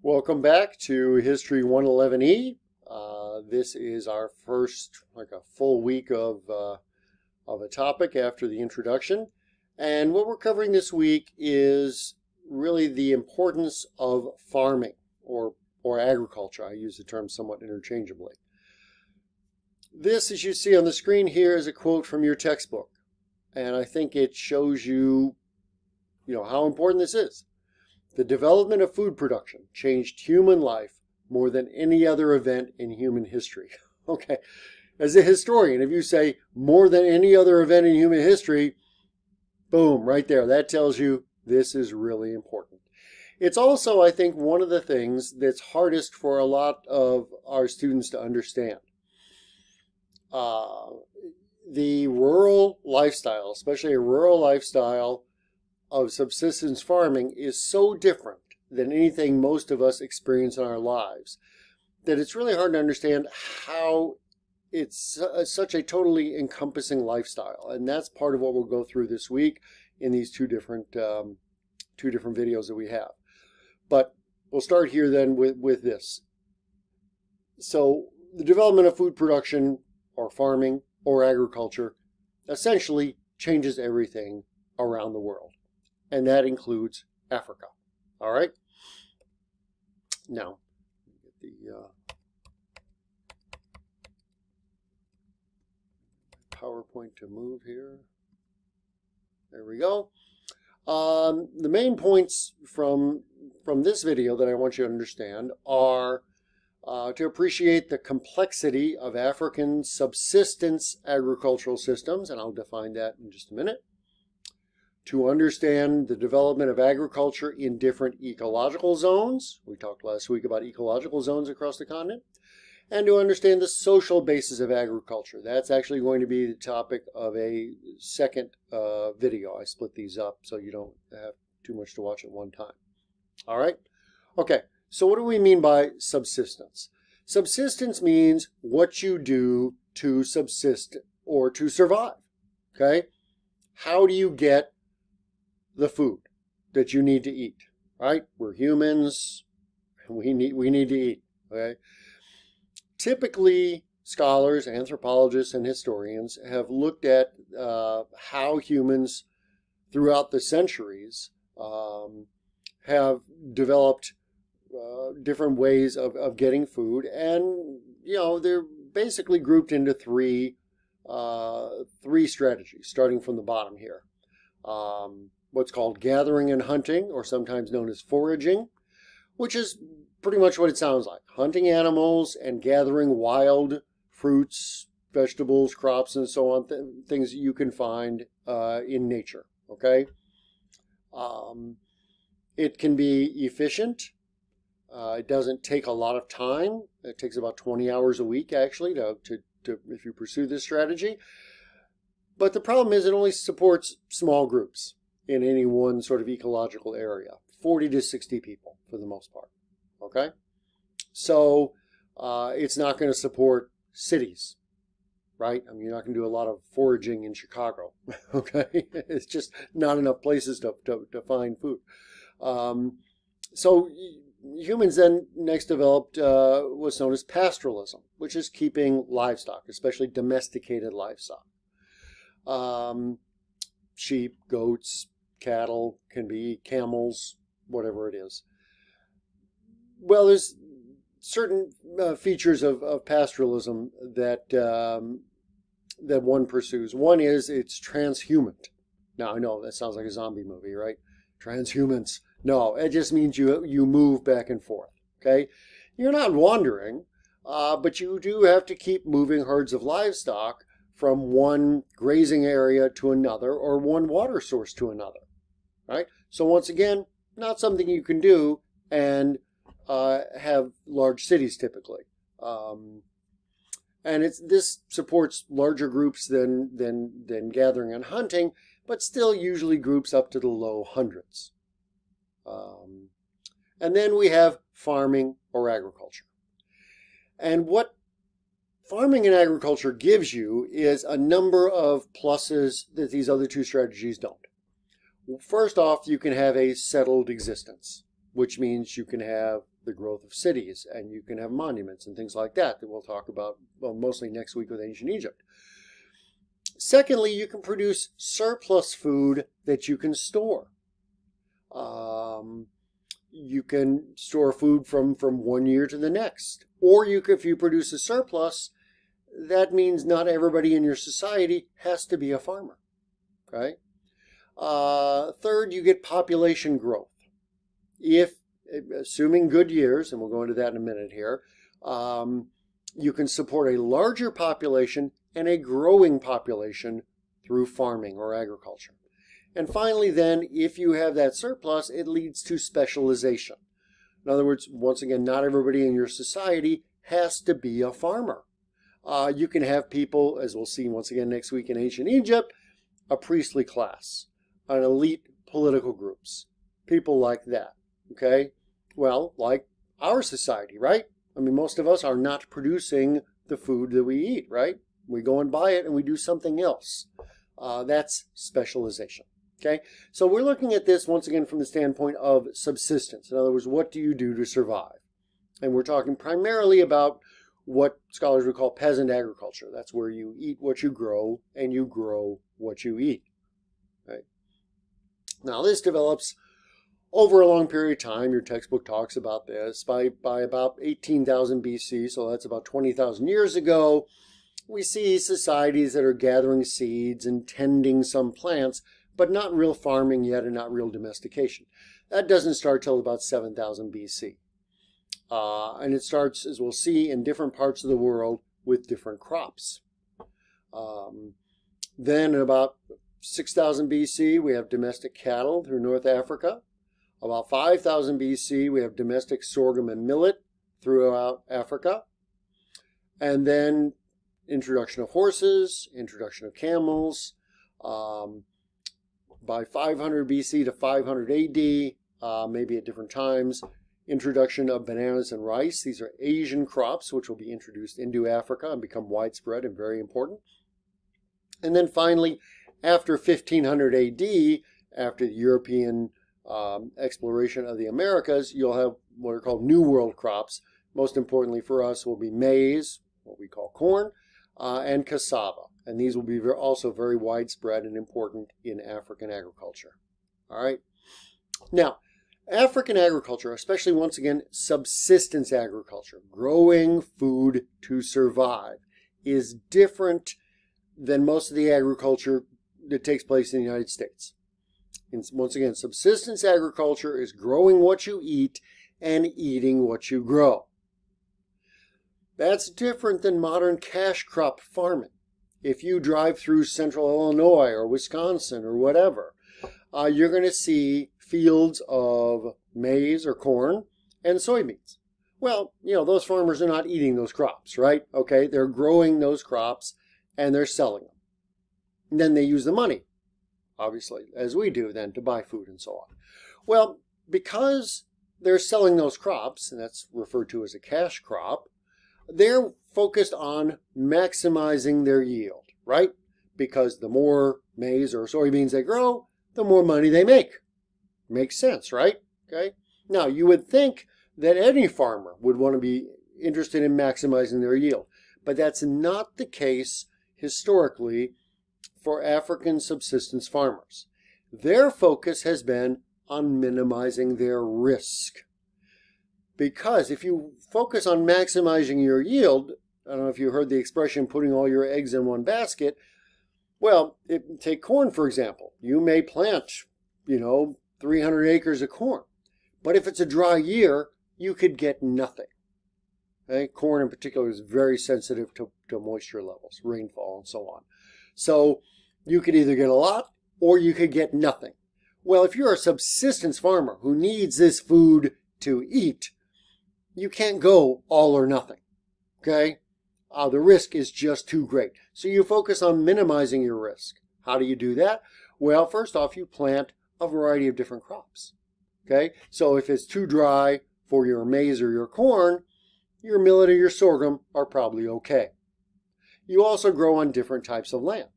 Welcome back to History 111E. This is our first, a full week of a topic after the introduction. And what we're covering this week is really the importance of farming or agriculture. I use the term somewhat interchangeably. This, as you see on the screen here, is a quote from your textbook. And I think it shows you, how important this is. The development of food production changed human life more than any other event in human history. Okay, as a historian, if you say more than any other event in human history, boom, right there. That tells you this is really important. It's also, I think, one of the things that's hardest for a lot of our students to understand. The rural lifestyle, especially a rural lifestyle of subsistence farming, is so different than anything most of us experience in our lives that it's really hard to understand how it's such a totally encompassing lifestyle. And that's part of what we'll go through this week in these two different videos that we have. But we'll start here then with this. So the development of food production or farming or agriculture essentially changes everything around the world. And that includes Africa. All right. Now, get the PowerPoint to move here. There we go. The main points from this video that I want you to understand are to appreciate the complexity of African subsistence agricultural systems, and I'll define that in just a minute. To understand the development of agriculture in different ecological zones. We talked last week about ecological zones across the continent. And to understand the social basis of agriculture. That's actually going to be the topic of a second video. I split these up so you don't have too much to watch at one time. All right? Okay, so what do we mean by subsistence? Subsistence means what you do to subsist or to survive. Okay? How do you get the food that you need to eat, right? We're humans, we need to eat, okay? Typically, scholars, anthropologists, and historians have looked at how humans throughout the centuries have developed different ways of getting food, and they're basically grouped into three strategies, starting from the bottom here. What's called gathering and hunting, or sometimes known as foraging, which is pretty much what it sounds like. Hunting animals and gathering wild fruits, vegetables, crops, and so on, things that you can find in nature, okay? It can be efficient. It doesn't take a lot of time. It takes about 20 hours a week, actually, to if you pursue this strategy. But the problem is it only supports small groups in any one sort of ecological area, 40 to 60 people for the most part, okay? So it's not going to support cities, right? I mean, you're not going to do a lot of foraging in Chicago, okay? It's just not enough places to find food. So humans then next developed what's known as pastoralism, which is keeping livestock, especially domesticated livestock. Sheep, goats, cattle, can be camels, whatever it is. Well, there's certain features of pastoralism that that one pursues. One is it's transhuman. Now, I know that sounds like a zombie movie, right? Transhumans. No, it just means you move back and forth, okay? You're not wandering, but you do have to keep moving herds of livestock from one grazing area to another, or one water source to another, right? So once again, not something you can do and have large cities typically. And this supports larger groups than gathering and hunting, but still usually groups up to the low hundreds. And then we have farming or agriculture. And what farming and agriculture gives you is a number of pluses that these other two strategies don't. First off, you can have a settled existence. which means you can have the growth of cities and you can have monuments and things like that we'll talk about, well, mostly next week with ancient Egypt. Secondly, you can produce surplus food that you can store. You can store food from 1 year to the next. Or if you produce a surplus, that means not everybody in your society has to be a farmer. Okay? Third, you get population growth. Assuming good years, and we'll go into that in a minute here, you can support a larger population and a growing population through farming or agriculture. And finally then, if you have that surplus, it leads to specialization. In other words, once again, not everybody in your society has to be a farmer. You can have people, as we'll see once again next week in ancient Egypt, a priestly class, an elite political groups, people like that, okay? Well, like our society, right? I mean, most of us are not producing the food that we eat, right? We go and buy it and we do something else. That's specialization, okay? So we're looking at this once again from the standpoint of subsistence. In other words, what do you do to survive? And we're talking primarily about what scholars would call peasant agriculture. That's where you eat what you grow and you grow what you eat. Right? Now this develops over a long period of time. Your textbook talks about this. By about 18,000 BC, so that's about 20,000 years ago, we see societies that are gathering seeds and tending some plants, but not real farming yet and not real domestication. That doesn't start till about 7,000 BC. And it starts, as we'll see, in different parts of the world with different crops. Then in about 6,000 BC, we have domestic cattle through North Africa. About 5,000 BC, we have domestic sorghum and millet throughout Africa. And then introduction of horses, introduction of camels. By 500 BC to 500 AD, maybe at different times, introduction of bananas and rice. These are Asian crops which will be introduced into Africa and become widespread and very important. And then finally, after 1500 AD, after the European exploration of the Americas, you'll have what are called New World crops. Most importantly for us will be maize, what we call corn, and cassava. And these will be also very widespread and important in African agriculture. All right. Now, African agriculture, especially once again subsistence agriculture, growing food to survive, is different than most of the agriculture that takes place in the United States. And once again, subsistence agriculture is growing what you eat and eating what you grow. That's different than modern cash crop farming. If you drive through central Illinois or Wisconsin or whatever, you're going to see fields of maize or corn and soybeans. Well, you know, those farmers are not eating those crops, right? Okay, they're growing those crops and they're selling them. And then they use the money, obviously, as we do then, to buy food and so on. Well, because they're selling those crops, and that's referred to as a cash crop, they're focused on maximizing their yield, right? Because the more maize or soybeans they grow, the more money they make. Makes sense, right? Okay. Now, you would think that any farmer would want to be interested in maximizing their yield, but that's not the case historically for African subsistence farmers. Their focus has been on minimizing their risk. Because if you focus on maximizing your yield, I don't know if you heard the expression putting all your eggs in one basket. Well, take corn, for example. You may plant, 300 acres of corn. But if it's a dry year, you could get nothing. Okay? Corn in particular is very sensitive to moisture levels, rainfall, and so on. So you could either get a lot or you could get nothing. Well, if you're a subsistence farmer who needs this food to eat, you can't go all or nothing. Okay? The risk is just too great. So you focus on minimizing your risk. How do you do that? Well, first off, you plant a variety of different crops. Okay? So if it's too dry for your maize or your corn, your millet or your sorghum are probably okay. You also grow on different types of land.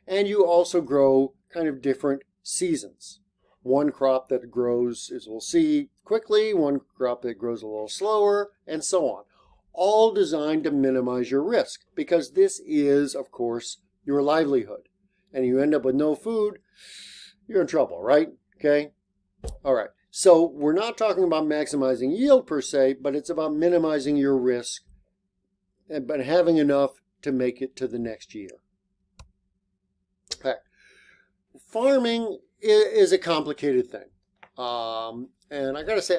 And you also grow kind of different seasons. one crop that grows, as we'll see, quickly, one crop that grows a little slower, and so on. All designed to minimize your risk, because this is, of course, your livelihood. And you end up with no food, you're in trouble, right? Okay? All right. So we're not talking about maximizing yield per se, but it's about minimizing your risk, but having enough to make it to the next year. Okay. Farming is a complicated thing. And I got to say,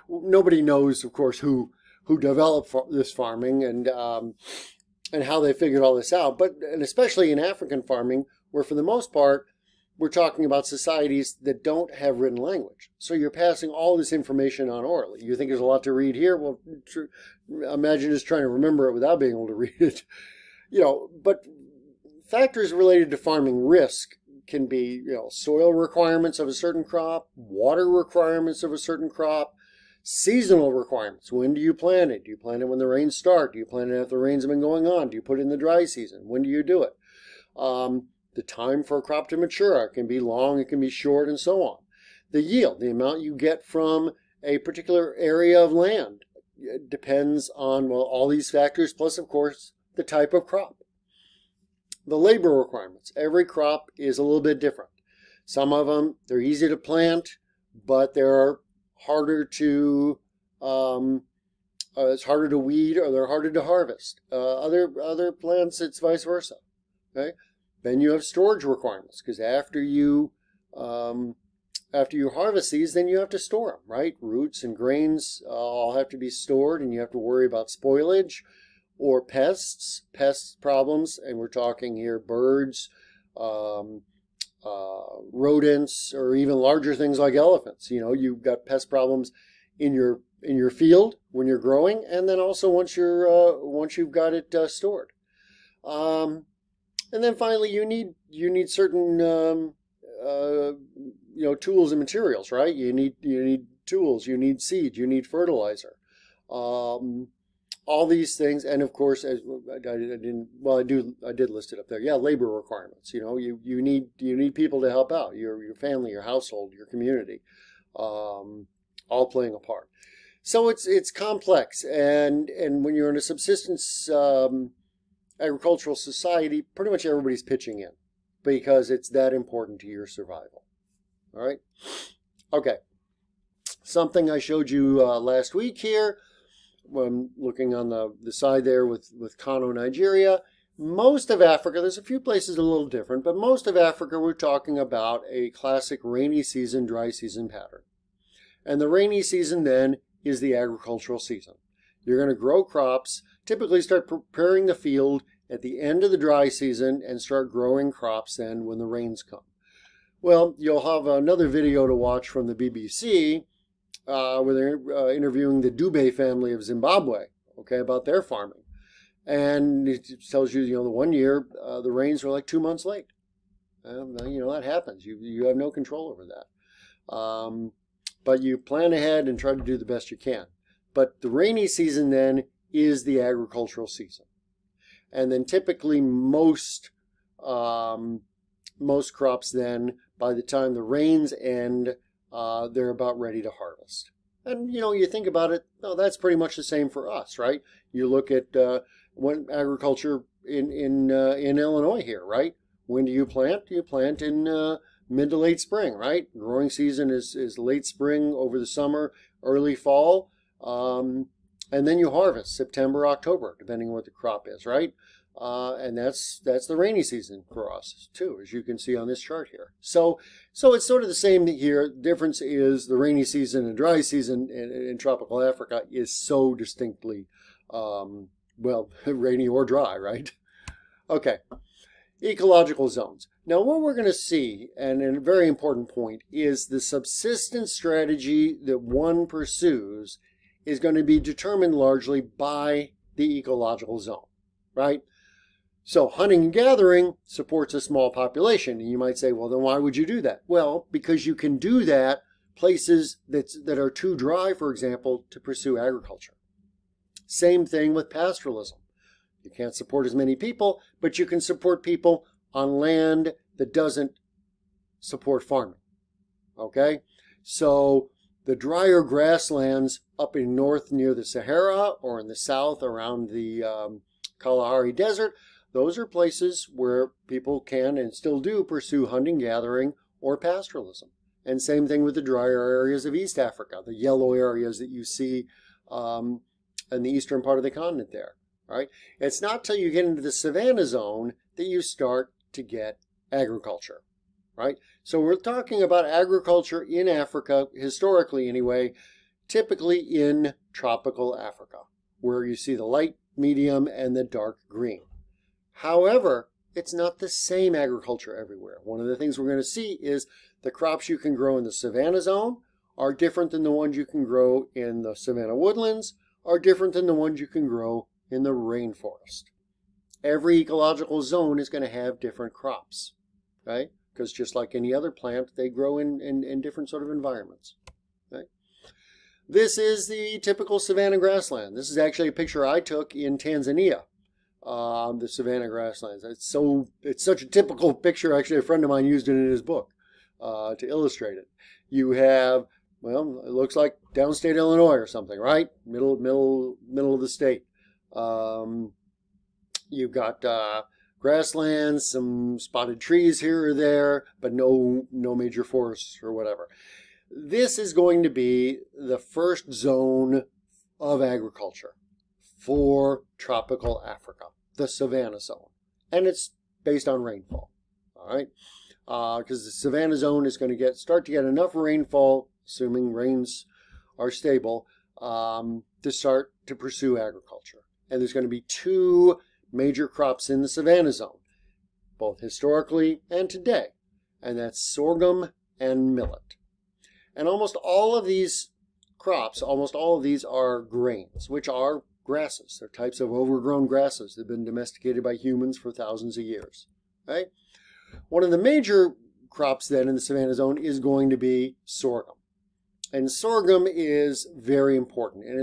nobody knows, of course, who developed this farming and how they figured all this out. And especially in African farming, where for the most part, we're talking about societies that don't have written language. So you're passing all this information on orally. You think there's a lot to read here? Well, imagine just trying to remember it without being able to read it. But factors related to farming risk can be, soil requirements of a certain crop, water requirements of a certain crop, seasonal requirements. When do you plant it? Do you plant it when the rains start? Do you plant it after the rains have been going on? Do you put it in the dry season? When do you do it? The time for a crop to mature. It can be long, it can be short, and so on. The yield, the amount you get from a particular area of land, it depends on, all these factors, plus, of course, the type of crop. The labor requirements. Every crop is a little bit different. Some of them, they're easy to plant, but they're harder to, it's harder to weed, or they're harder to harvest. Other plants, it's vice versa. Okay? Then you have storage requirements, because after you harvest these, then you have to store them, right? Roots and grains all have to be stored, and you have to worry about spoilage or pest problems. And we're talking here birds, rodents, or even larger things like elephants. You've got pest problems in your field when you're growing, and then also once you've got it stored. And then finally, you need certain tools and materials, right? You need tools, you need seeds, you need fertilizer, all these things, and of course, I did list it up there. Yeah, labor requirements. You need people to help out, your family, your household, your community, all playing a part. So it's complex, and when you're in a subsistence agricultural society, pretty much everybody's pitching in because it's that important to your survival. All right. Okay. Something I showed you last week here, when looking on the side there with Kano, Nigeria. Most of Africa, there's a few places a little different, but most of Africa, we're talking about a classic rainy season, dry season pattern. And the rainy season then is the agricultural season. You're going to grow crops, typically start preparing the field at the end of the dry season and start growing crops then when the rains come. Well, you'll have another video to watch from the BBC where they're interviewing the Dube family of Zimbabwe, okay, about their farming. And it tells you, the one year the rains were like 2 months late. That happens. You have no control over that. But you plan ahead and try to do the best you can. But the rainy season then is the agricultural season. And then typically most crops then, by the time the rains end, they're about ready to harvest. And, you think about it, that's pretty much the same for us, right? You look at when agriculture in Illinois here, right? When do you plant? You plant in mid to late spring, right? Growing season is late spring over the summer, early fall. And then you harvest September, October, depending on what the crop is, right? And that's the rainy season for us too, as you can see on this chart here. So it's sort of the same here. The difference is the rainy season and dry season in tropical Africa is so distinctly, rainy or dry, right? Okay. Ecological zones. Now what we're going to see, and a very important point, is the subsistence strategy that one pursues is going to be determined largely by the ecological zone, right? So hunting and gathering supports a small population. And you might say, well, then why would you do that? Well, because you can do that places that are too dry, for example, to pursue agriculture. Same thing with pastoralism. You can't support as many people, but you can support people on land that doesn't support farming. Okay, so the drier grasslands up in north near the Sahara or in the south around the Kalahari Desert, those are places where people can and still do pursue hunting, gathering, or pastoralism. And same thing with the drier areas of East Africa, the yellow areas that you see in the eastern part of the continent there. All right, it's not till you get into the savanna zone that you start to get agriculture. Right? So we're talking about agriculture in Africa, historically anyway, typically in tropical Africa, where you see the light, medium, and the dark green. However, it's not the same agriculture everywhere. One of the things we're going to see is the crops you can grow in the savanna zone are different than the ones you can grow in the savanna woodlands, are different than the ones you can grow in the rainforest. Every ecological zone is going to have different crops, right? Because just like any other plant, they grow in different sort of environments. Okay? This is the typical savanna grassland. This is actually a picture I took in Tanzania, the savanna grasslands. It's such a typical picture. Actually, a friend of mine used it in his book to illustrate it. You have, well, it looks like downstate Illinois or something, right? Middle of the state. You've got grasslands, some spotted trees here or there, but no major forests or whatever. This is going to be the first zone of agriculture for tropical Africa, the savanna zone. And it's based on rainfall, all right? Because the savanna zone is going to start to get enough rainfall, assuming rains are stable, to start to pursue agriculture. And there's going to be two major crops in the savanna zone, both historically and today, and that's sorghum and millet. And almost all of these crops, almost all of these are grains, which are grasses. They're types of overgrown grasses that have been domesticated by humans for thousands of years. Right? One of the major crops then in the savanna zone is going to be sorghum. And sorghum is very important, and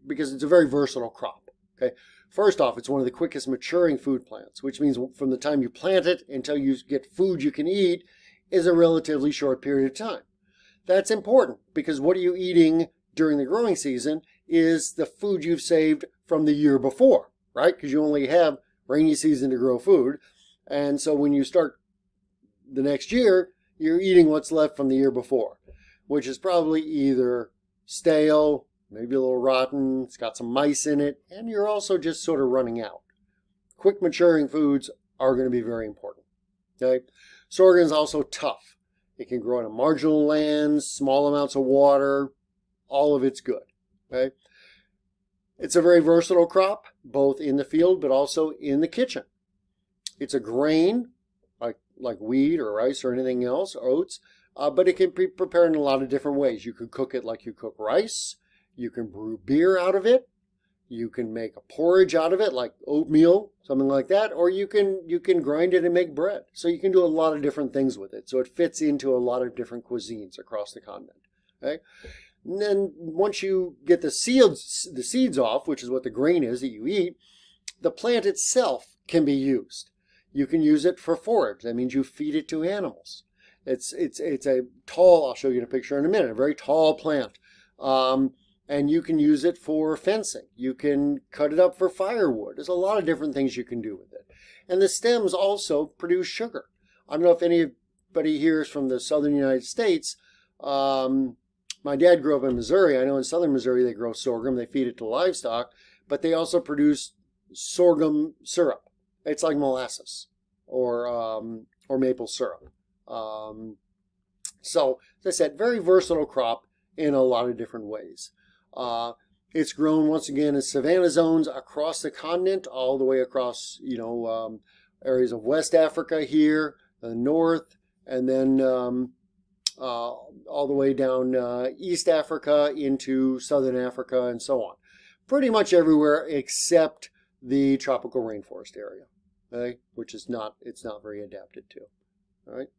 because it's a very versatile crop. Okay? First off, it's one of the quickest maturing food plants, which means from the time you plant it until you get food you can eat is a relatively short period of time. That's important because what are you eating during the growing season is the food you've saved from the year before, right? Because you only have rainy season to grow food. And so when you start the next year, you're eating what's left from the year before, which is probably either stale, maybe a little rotten, it's got some mice in it, and you're also just sort of running out. Quick maturing foods are going to be very important. Okay? Sorghum is also tough. It can grow in marginal lands, small amounts of water, all of it's good. Okay? It's a very versatile crop, both in the field but also in the kitchen. It's a grain, like wheat or rice or anything else, oats, but it can be prepared in a lot of different ways. You could cook it like you cook rice. You can brew beer out of it. You can make a porridge out of it, like oatmeal, something like that, or you can grind it and make bread. So you can do a lot of different things with it. So it fits into a lot of different cuisines across the continent. Okay? And then once you get the seeds off, which is what the grain is that you eat, the plant itself can be used. You can use it for forage. That means you feed it to animals. It's a tall, I'll show you the picture in a minute, a very tall plant. And you can use it for fencing. You can cut it up for firewood. There's a lot of different things you can do with it. And the stems also produce sugar. I don't know if anybody here is from the southern United States. My dad grew up in Missouri. I know in southern Missouri they grow sorghum. They feed it to livestock. But they also produce sorghum syrup. It's like molasses or maple syrup. So, as I said, very versatile crop in a lot of different ways. It's grown once again in savanna zones across the continent, all the way across, areas of West Africa here, the north, and then all the way down East Africa into Southern Africa and so on. Pretty much everywhere except the tropical rainforest area, okay, which is it's not very adapted to. All right.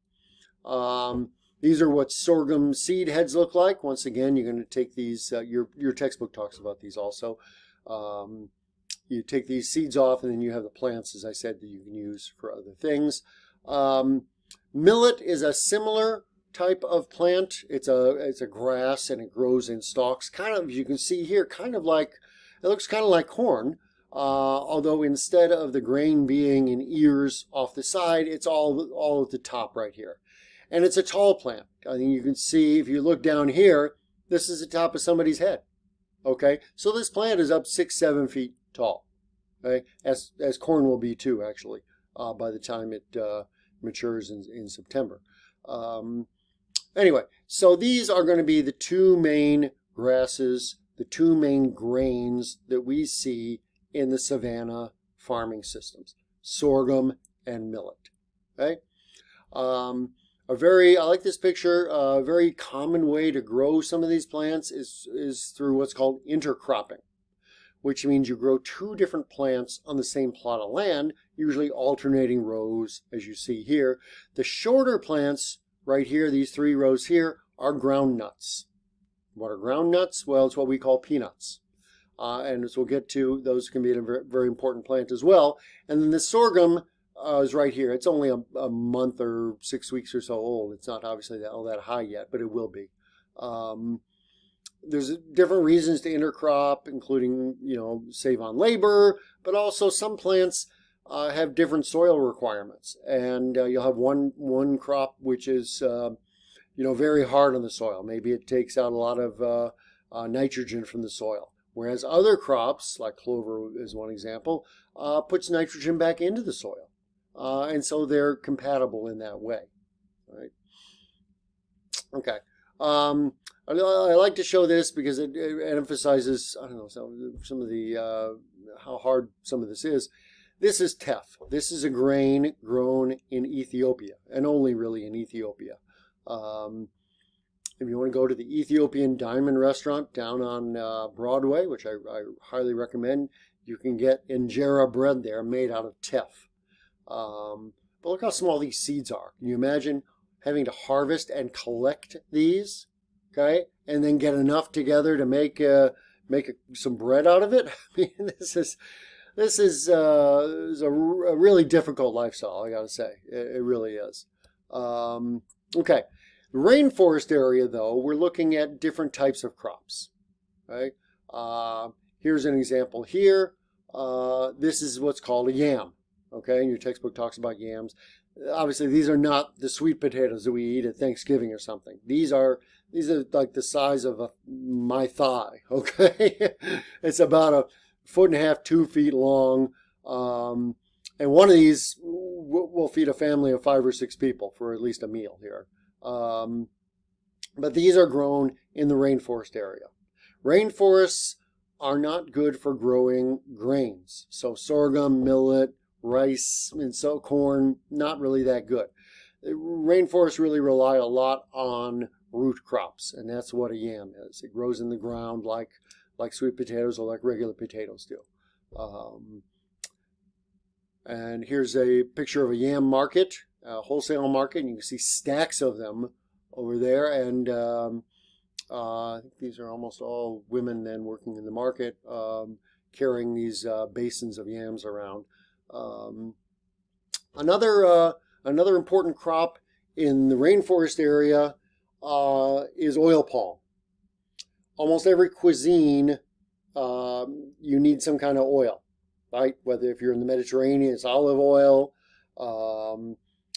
These are what sorghum seed heads look like. Once again, you're going to take these, your textbook talks about these also. You take these seeds off and then you have the plants, as I said, that you can use for other things. Millet is a similar type of plant. It's a grass and it grows in stalks, kind of, you can see here, kind of like, it looks kind of like corn, although instead of the grain being in ears off the side, it's all at the top right here. And it's a tall plant. I think you can see, if you look down here, this is the top of somebody's head. Okay, so this plant is up 6-7 feet tall. Okay, as corn will be too, actually, by the time it matures in September. Anyway, so these are going to be the two main grasses, the two main grains that we see in the savanna farming systems: sorghum and millet. Okay, I like this picture. A very common way to grow some of these plants is through what's called intercropping, which means you grow two different plants on the same plot of land, usually alternating rows, as you see here. The shorter plants right here, these 3 rows here, are ground nuts. What are ground nuts? Well, it's what we call peanuts. And as we'll get to, those can be a very, very important plant as well. And then the sorghum is right here. It's only a month or 6 weeks or so old. It's not obviously all that high yet, but it will be. There's different reasons to intercrop, including, save on labor, but also some plants have different soil requirements. And you'll have one crop which is, very hard on the soil. Maybe it takes out a lot of nitrogen from the soil. Whereas other crops, like clover is one example, puts nitrogen back into the soil. And so they're compatible in that way. Right? Okay. I like to show this because it emphasizes, I don't know, some of the, how hard some of this is. This is teff. This is a grain grown in Ethiopia, and only really in Ethiopia. If you want to go to the Ethiopian Diamond Restaurant down on Broadway, which I highly recommend, you can get injera bread there made out of teff. But look how small these seeds are. Can you imagine having to harvest and collect these? Okay, and then get enough together to make some bread out of it. I mean, this is a really difficult lifestyle, I gotta say. It really is. Okay, the rainforest area, though, we're looking at different types of crops. Right? Here's an example here. This is what's called a yam. Okay, and your textbook talks about yams. Obviously, these are not the sweet potatoes that we eat at Thanksgiving or something. These are like the size of my thigh. Okay, it's about 1.5 feet, 2 feet long, and one of these will feed a family of 5 or 6 people for at least a meal here. But these are grown in the rainforest area. Rainforests are not good for growing grains, so sorghum, millet, rice, and so corn, not really that good. Rainforests really rely a lot on root crops, and that's what a yam is. It grows in the ground like sweet potatoes or like regular potatoes do. And here's a picture of a yam market, a wholesale market, and you can see stacks of them over there. And I think these are almost all women then working in the market, carrying these basins of yams around. Another important crop in the rainforest area is oil palm. Almost every cuisine, you need some kind of oil, right? Whether if you're in the Mediterranean, it's olive oil,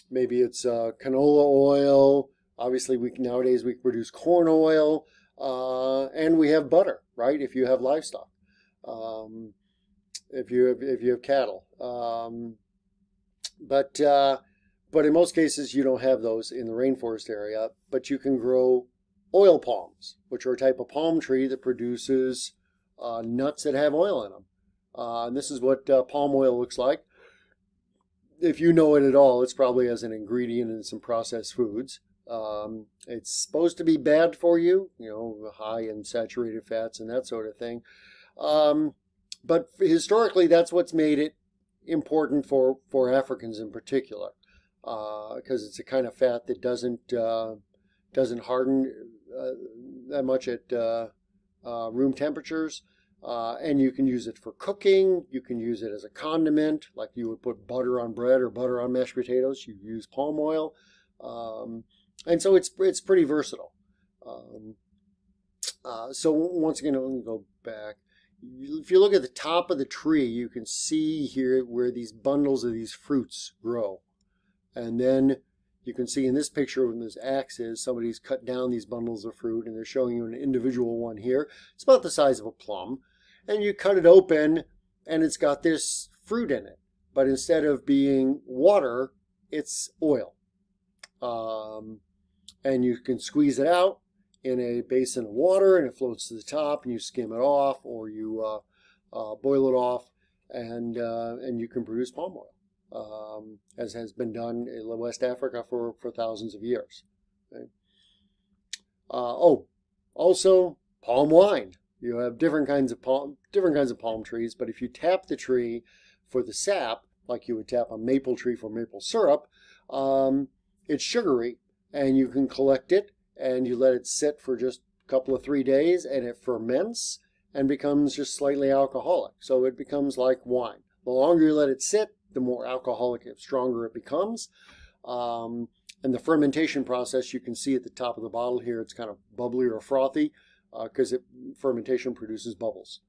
maybe it's canola oil. Obviously, nowadays we produce corn oil, and we have butter, right? If you have livestock. If you have cattle, but in most cases you don't have those in the rainforest area. But you can grow oil palms, which are a type of palm tree that produces nuts that have oil in them. And this is what palm oil looks like. If you know it at all, it's probably as an ingredient in some processed foods. It's supposed to be bad for you, high in saturated fats and that sort of thing. But historically, that's what's made it important for Africans in particular, because it's a kind of fat that doesn't harden that much at room temperatures, and you can use it for cooking. You can use it as a condiment, like you would put butter on bread or butter on mashed potatoes. You use palm oil, And so it's pretty versatile. So once again, let me go back. If you look at the top of the tree, you can see here where these bundles of these fruits grow. And then you can see in this picture when this axe is, somebody's cut down these bundles of fruit, and they're showing you an individual one here. It's about the size of a plum. And you cut it open, and it's got this fruit in it. But instead of being water, it's oil. And you can squeeze it out in a basin of water, and it floats to the top, and you skim it off, or you boil it off, and you can produce palm oil, as has been done in West Africa for thousands of years. Okay. Also palm wine. You have different kinds of palm trees, but if you tap the tree for the sap, like you would tap a maple tree for maple syrup, it's sugary, and you can collect it, and you let it sit for just a couple of 3 days, and it ferments and becomes just slightly alcoholic. So it becomes like wine. The longer you let it sit, the more alcoholic, stronger it becomes. And the fermentation process, you can see at the top of the bottle here, it's kind of bubbly or frothy because fermentation produces bubbles.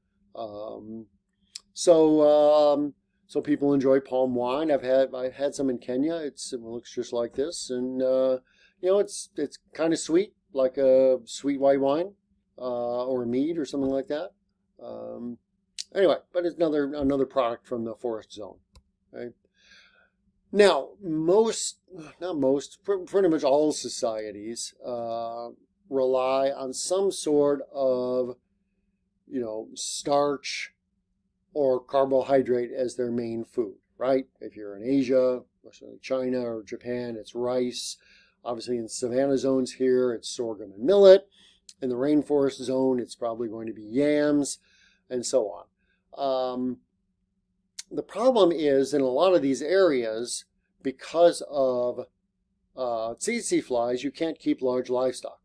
So people enjoy palm wine. I've had some in Kenya. It looks just like this, and you know, it's kind of sweet, like a sweet white wine or a mead or something like that. Anyway, but it's another product from the forest zone. Okay? Now, pretty much all societies rely on some sort of, you know, starch or carbohydrate as their main food, right? If you're in Asia, especially China or Japan, it's rice. Obviously, in savanna zones here, it's sorghum and millet. In the rainforest zone, it's probably going to be yams, and so on. The problem is, in a lot of these areas, because of tsetse flies, you can't keep large livestock.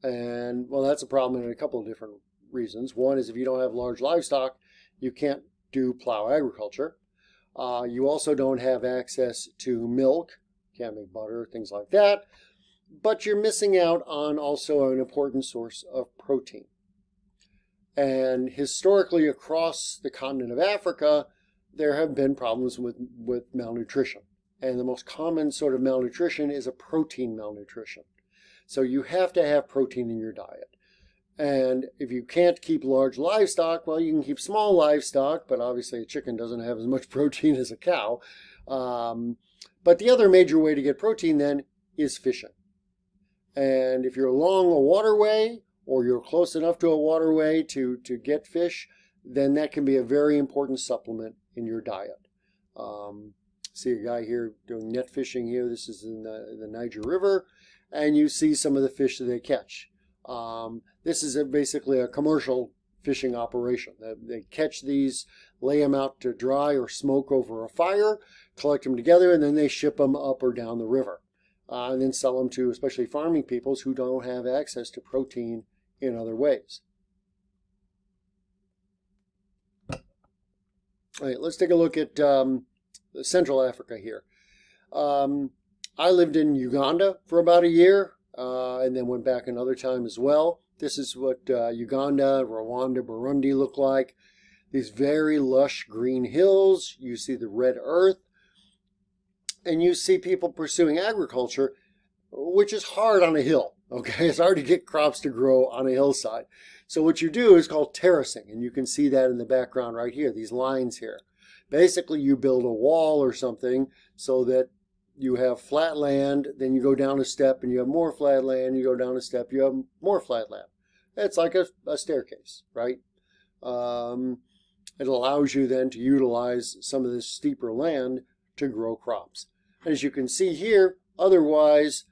And, well, that's a problem in a couple of different reasons. One is if you don't have large livestock, you can't do plow agriculture. You also don't have access to milk. Can't make butter, things like that. But you're missing out on also an important source of protein. And historically, across the continent of Africa, there have been problems with malnutrition. And the most common sort of malnutrition is a protein malnutrition. So you have to have protein in your diet. And if you can't keep large livestock, well, you can keep small livestock, but obviously a chicken doesn't have as much protein as a cow. But the other major way to get protein then is fishing. And if you're along a waterway, or you're close enough to a waterway to get fish, then that can be a very important supplement in your diet. See a guy here doing net fishing here. This is in the Niger River, and you see some of the fish that they catch. This is basically a commercial fishing operation. They catch these, lay them out to dry or smoke over a fire, collect them together, and then they ship them up or down the river. And then sell them to especially farming peoples who don't have access to protein in other ways. All right, let's take a look at Central Africa here. I lived in Uganda for about a year, and then went back another time as well. This is what Uganda, Rwanda, Burundi look like. These very lush green hills. You see the red earth. And you see people pursuing agriculture, which is hard on a hill. Okay, it's hard to get crops to grow on a hillside. So what you do is called terracing, and you can see that in the background right here, these lines here. Basically, you build a wall or something so that you have flat land, then you go down a step, and you have more flat land, you go down a step, you have more flat land. It's like a staircase, right? It allows you then to utilize some of this steeper land to grow crops. And as you can see here, otherwise,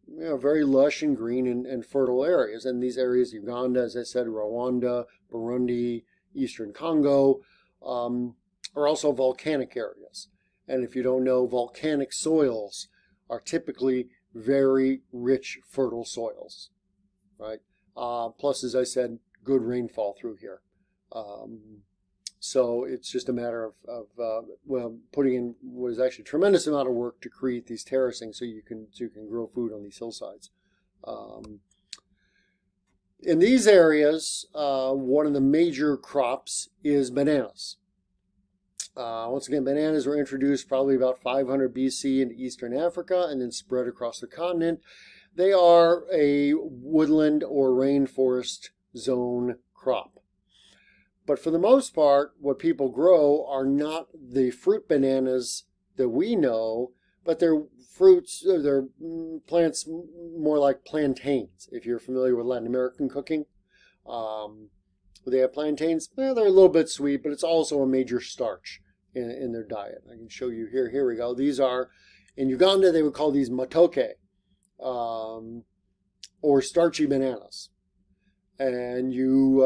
you know, very lush and green and fertile areas. And these areas, Uganda, as I said, Rwanda, Burundi, Eastern Congo, are also volcanic areas. And if you don't know, volcanic soils are typically very rich, fertile soils, right? Plus, as I said, good rainfall through here. So it's just a matter of putting in what is actually a tremendous amount of work to create these terracing so you can grow food on these hillsides. In these areas, one of the major crops is bananas. Once again, bananas were introduced probably about 500 BC into Eastern Africa and then spread across the continent. They are a woodland or rainforest zone crop. But for the most part, what people grow are not the fruit bananas that we know, but they're fruits, they're plants more like plantains, if you're familiar with Latin American cooking. They have plantains. Well, they're a little bit sweet, but it's also a major starch in their diet. I can show you here. Here we go. These are, in Uganda, they would call these matoke, or starchy bananas. And you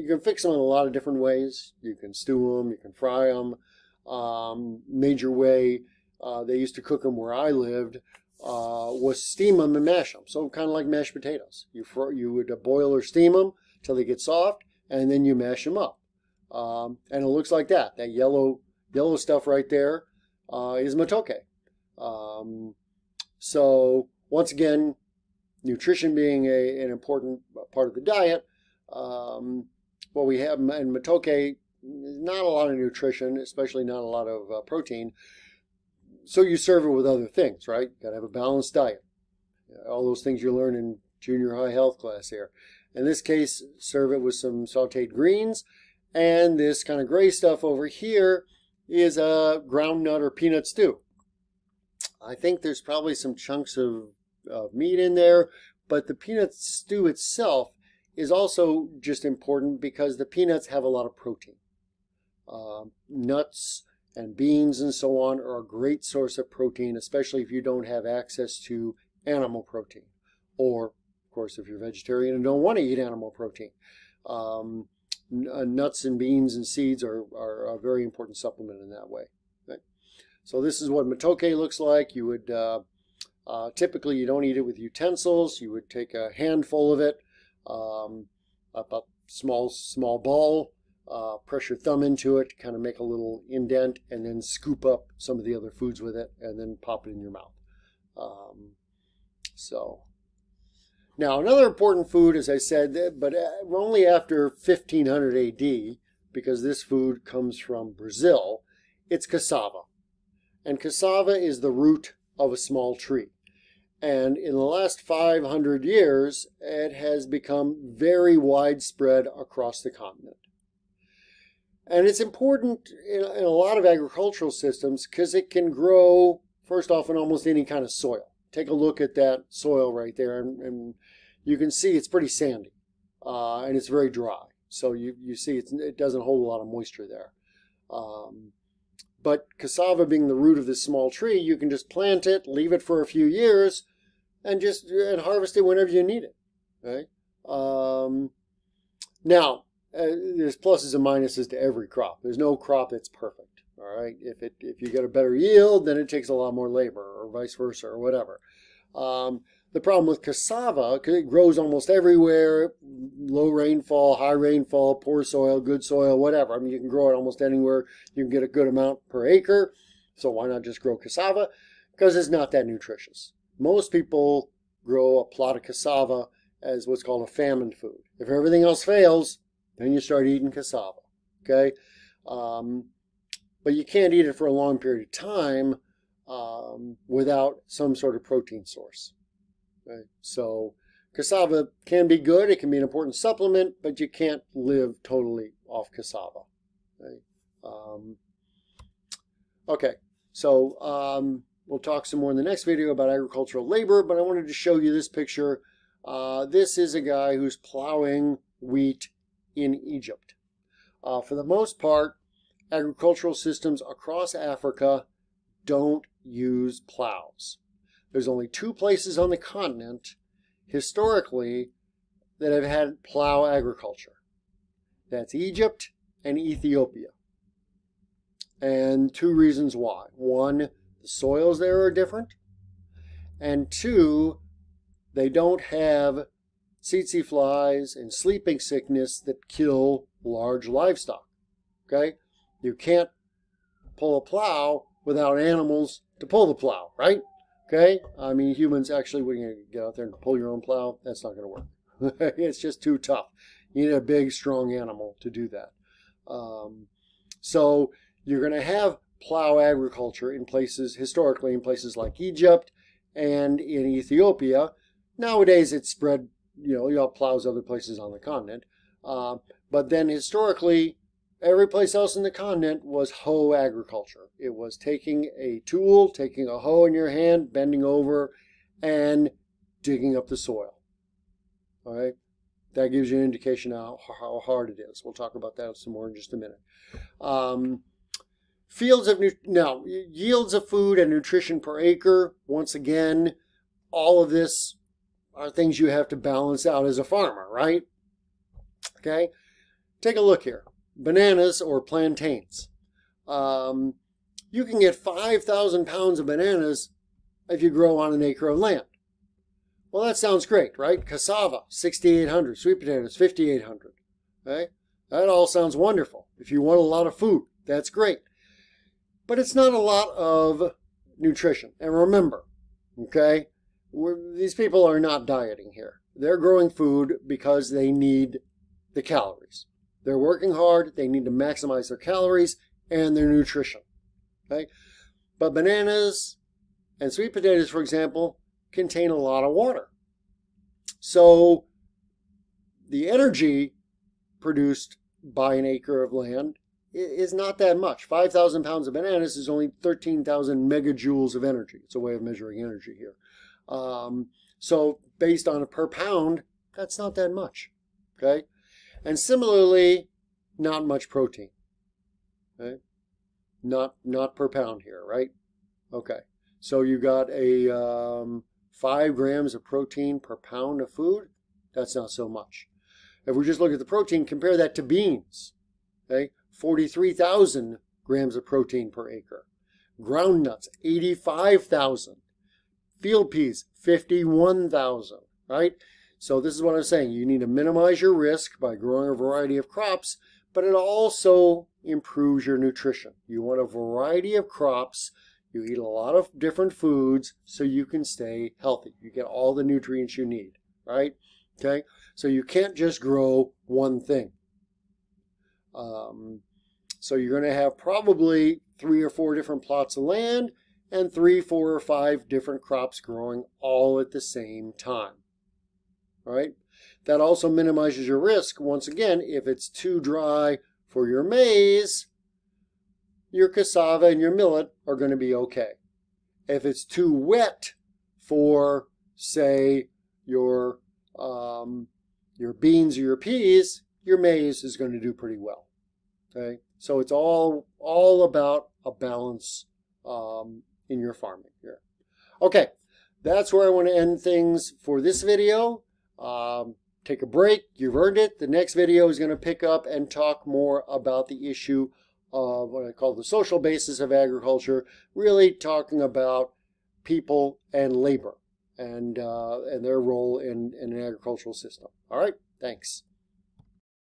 can fix them in a lot of different ways. You can stew them, you can fry them. Major way they used to cook them where I lived was steam them and mash them. So kind of like mashed potatoes. You would boil or steam them till they get soft, and then you mash them up. And it looks like that. That yellow stuff right there is matoke. So once again, nutrition being an important part of the diet, what we have in matoke, not a lot of nutrition, especially not a lot of protein. So you serve it with other things, right? Got to have a balanced diet. All those things you learn in junior high health class here. In this case, serve it with some sauteed greens. And this kind of gray stuff over here is a ground nut or peanut stew. I think there's probably some chunks of meat in there, but the peanut stew itself is also just important because the peanuts have a lot of protein. Nuts and beans and so on are a great source of protein, especially if you don't have access to animal protein. Or, of course, if you're vegetarian and don't want to eat animal protein. Nuts and beans and seeds are a very important supplement in that way. Right? So this is what matoke looks like. You would typically you don't eat it with utensils. You would take a handful of it, a small ball, press your thumb into it, kind of make a little indent, and then scoop up some of the other foods with it, and then pop it in your mouth. Now, another important food, as I said, but only after 1500 AD, because this food comes from Brazil, it's cassava. And cassava is the root of a small tree. And in the last 500 years, it has become very widespread across the continent. And it's important in a lot of agricultural systems because it can grow, first off, in almost any kind of soil. Take a look at that soil right there, and you can see it's pretty sandy, and it's very dry. So you see it doesn't hold a lot of moisture there. But cassava being the root of this small tree, you can just plant it, leave it for a few years, and harvest it whenever you need it. Right? Now, there's pluses and minuses to every crop. There's no crop that's perfect. All right, if you get a better yield, then it takes a lot more labor, or vice versa, or whatever. The problem with cassava, because it grows almost everywhere, low rainfall, high rainfall, poor soil, good soil, whatever. I mean, you can grow it almost anywhere. You can get a good amount per acre. So why not just grow cassava? Because it's not that nutritious. Most people grow a plot of cassava as what's called a famine food. If everything else fails, then you start eating cassava. Okay. But you can't eat it for a long period of time without some sort of protein source. Right? So cassava can be good. It can be an important supplement, but you can't live totally off cassava. Right? Okay, so we'll talk some more in the next video about agricultural labor, but I wanted to show you this picture. This is a guy who's plowing wheat in Egypt. For the most part, agricultural systems across Africa don't use plows. There's only 2 places on the continent, historically, that have had plow agriculture. That's Egypt and Ethiopia. And 2 reasons why. 1, the soils there are different. And 2, they don't have tsetse flies and sleeping sickness that kill large livestock. Okay? You can't pull a plow without animals to pull the plow, right? Okay? I mean, humans actually, when you get out there and pull your own plow, that's not going to work. It's just too tough. You need a big, strong animal to do that. So you're going to have plow agriculture in places, historically in places like Egypt and in Ethiopia. Nowadays it's spread, you have plows other places on the continent. But then historically, every place else in the continent was hoe agriculture. It was taking a tool, taking a hoe in your hand, bending over, and digging up the soil. All right? That gives you an indication of how hard it is. We'll talk about that some more in just a minute. Yields of food and nutrition per acre. Once again, all of this are things you have to balance out as a farmer, right? Okay, take a look here. Bananas or plantains. You can get 5,000 pounds of bananas if you grow on an acre of land. Well, that sounds great, right? Cassava, 6,800. Sweet potatoes, 5,800. Okay? That all sounds wonderful. If you want a lot of food, that's great. But it's not a lot of nutrition. And remember, okay, these people are not dieting here. They're growing food because they need the calories. They're working hard. They need to maximize their calories and their nutrition. Okay? But bananas and sweet potatoes, for example, contain a lot of water. So the energy produced by an acre of land is not that much. 5,000 pounds of bananas is only 13,000 megajoules of energy. It's a way of measuring energy here. So based on a per pound, that's not that much. Okay? And similarly, not much protein. Okay? Not per pound here, right? Okay. So you got a 5 grams of protein per pound of food. That's not so much. If we just look at the protein, compare that to beans. Okay, 43,000 grams of protein per acre. Ground nuts, 85,000. Field peas, 51,000. Right? So this is what I'm saying. You need to minimize your risk by growing a variety of crops, but it also improves your nutrition. You want a variety of crops. You eat a lot of different foods so you can stay healthy. You get all the nutrients you need, right? Okay, so you can't just grow one thing. So you're going to have probably 3 or 4 different plots of land and 3, 4, or 5 different crops growing all at the same time, right? That also minimizes your risk. Once again, if it's too dry for your maize, your cassava and your millet are going to be okay. If it's too wet for, say, your beans or your peas, your maize is going to do pretty well. Okay, so it's all about a balance in your farming here. Okay, that's where I want to end things for this video. Take a break. You've earned it. The next video is going to pick up and talk more about the issue of what I call the social basis of agriculture, really talking about people and labor and their role in an agricultural system. All right, thanks.